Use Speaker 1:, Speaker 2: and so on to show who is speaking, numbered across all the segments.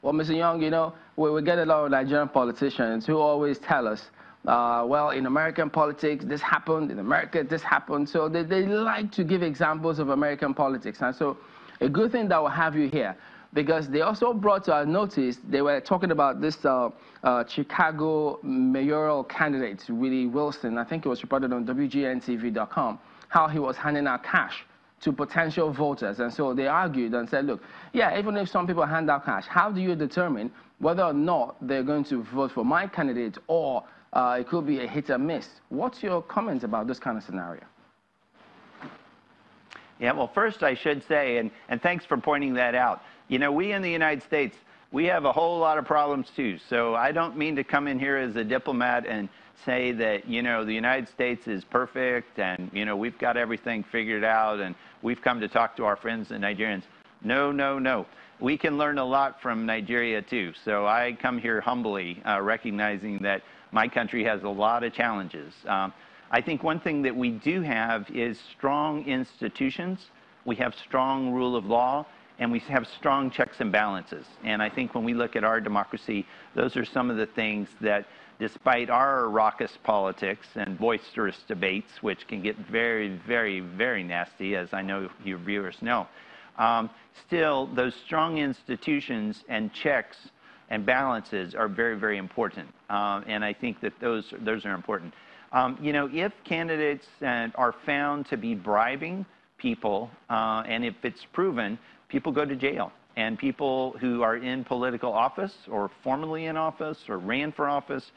Speaker 1: Well, Mr. Young, you know, we get a lot of Nigerian politicians who always tell us, well, in American politics, this happened. In America, this happened. So they like to give examples of American politics. And so a good thing that we'll have you here, because they also brought to our notice, they were talking about this Chicago mayoral candidate, Willie Wilson. I think it was reported on WGNTV.com, how he was handing out cash to potential voters. And so they argued and said, look, yeah, even if some people hand out cash, how do you determine whether or not they're going to vote for my candidate, or it could be a hit or miss? What's your comments about this kind of scenario?
Speaker 2: Yeah, well, first I should say, and thanks for pointing that out, you know, we in the United States, we have a whole lot of problems too. So I don't mean to come in here as a diplomat and say that, you know, the United States is perfect and, you know, we've got everything figured out and we've come to talk to our friends the Nigerians. No, no, no. We can learn a lot from Nigeria too. So I come here humbly, recognizing that my country has a lot of challenges. I think one thing that we do have is strong institutions. We have strong rule of law, and we have strong checks and balances. And I think when we look at our democracy, those are some of the things that, despite our raucous politics and boisterous debates, which can get very, very, very nasty, as I know your viewers know, still, those strong institutions and checks and balances are very, very important. And I think that those are important. You know, if candidates are found to be bribing people, and if it's proven, people go to jail. And people who are in political office or formerly in office or ran for office,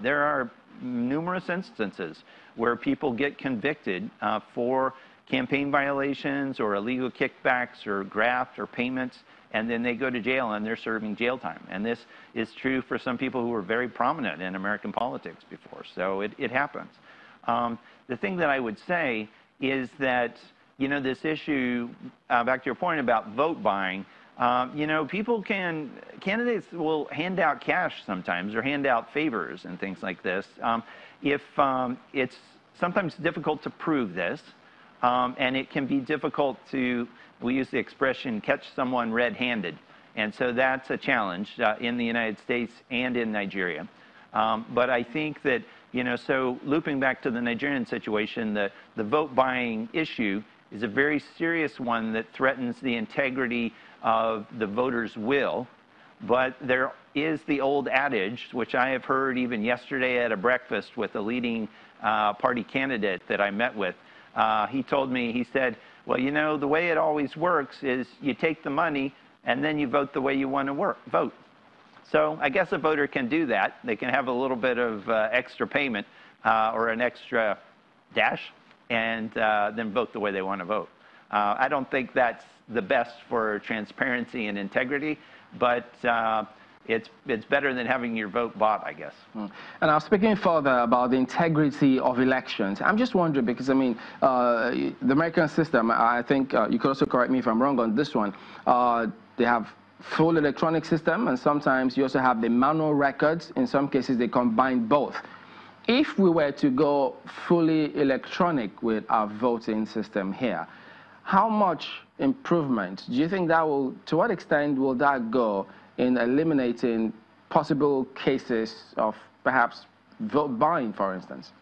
Speaker 2: there are numerous instances where people get convicted for campaign violations or illegal kickbacks or graft or payments, and then they go to jail and they're serving jail time. And this is true for some people who were very prominent in American politics before. So it happens. The thing that I would say is that, you know, this issue, back to your point about vote buying, you know, candidates will hand out cash sometimes or hand out favors and things like this. If it's sometimes difficult to prove this, and it can be difficult to, we use the expression, catch someone red-handed. And so that's a challenge in the United States and in Nigeria. But I think that, you know, so looping back to the Nigerian situation, the vote buying issue is a very serious one that threatens the integrity of the voters' will. But there is the old adage, which I have heard even yesterday at a breakfast with a leading party candidate that I met with. He told me, he said, well, you know, the way it always works is you take the money and then you vote the way you want to vote. So I guess a voter can do that. They can have a little bit of extra payment or an extra dash and then vote the way they want to vote. I don't think that's the best for transparency and integrity, but it's better than having your vote bought, I guess.
Speaker 1: And I was speaking further about the integrity of elections. I'm just wondering, because I mean, the American system, I think you could also correct me if I'm wrong on this one, they have full electronic system, and sometimes you also have the manual records. In some cases, they combine both. If we were to go fully electronic with our voting system here, how much improvement do you think that will, to what extent will that go in eliminating possible cases of perhaps vote buying, for instance?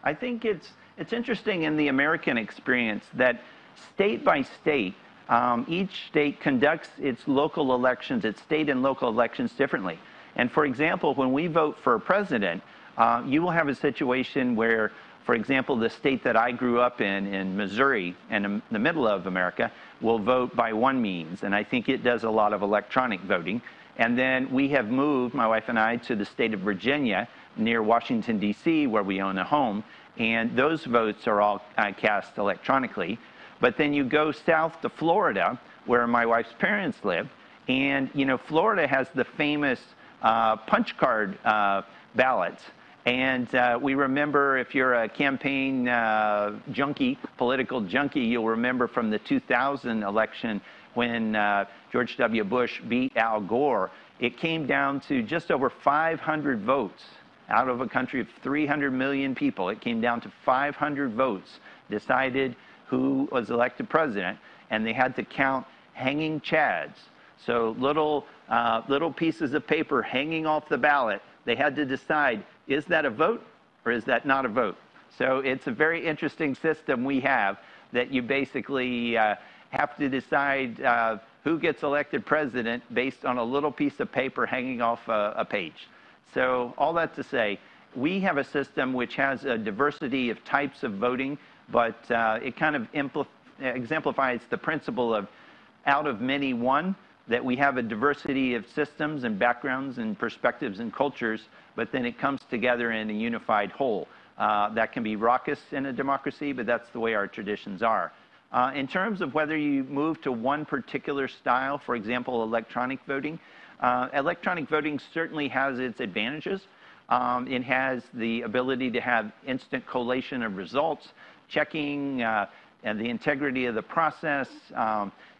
Speaker 2: I think it's interesting in the American experience that state by state, each state conducts its local elections, its state and local elections differently. And for example, when we vote for a president, you will have a situation where, for example, the state that I grew up in Missouri, and in the middle of America, will vote by one means. And I think it does a lot of electronic voting. And then we have moved, my wife and I, to the state of Virginia, near Washington, D.C., where we own a home. And those votes are all cast electronically. But then you go south to Florida, where my wife's parents live. And, you know, Florida has the famous punch card ballots. And we remember, if you're a campaign junkie, political junkie, you'll remember from the 2000 election when George W. Bush beat Al Gore, it came down to just over 500 votes out of a country of 300 million people. It came down to 500 votes, decided who was elected president, and they had to count hanging chads. So little pieces of paper hanging off the ballot. They had to decide, is that a vote or is that not a vote? So it's a very interesting system we have that you basically have to decide who gets elected president based on a little piece of paper hanging off a page. So all that to say, we have a system which has a diversity of types of voting, but it kind of exemplifies the principle of out of many one, that we have a diversity of systems and backgrounds and perspectives and cultures, but then it comes together in a unified whole. That can be raucous in a democracy, but that's the way our traditions are. In terms of whether you move to one particular style, for example, electronic voting certainly has its advantages. It has the ability to have instant collation of results, checking and the integrity of the process.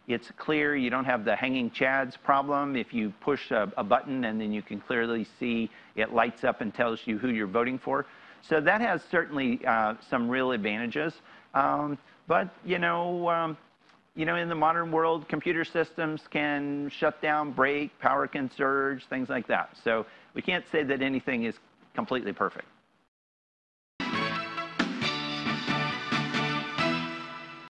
Speaker 2: It's clear. You don't have the hanging chads problem. If you push a button and then you can clearly see it lights up and tells you who you're voting for. So that has certainly some real advantages. But in the modern world, computer systems can shut down, break, power can surge, things like that. So we can't say that anything is completely perfect.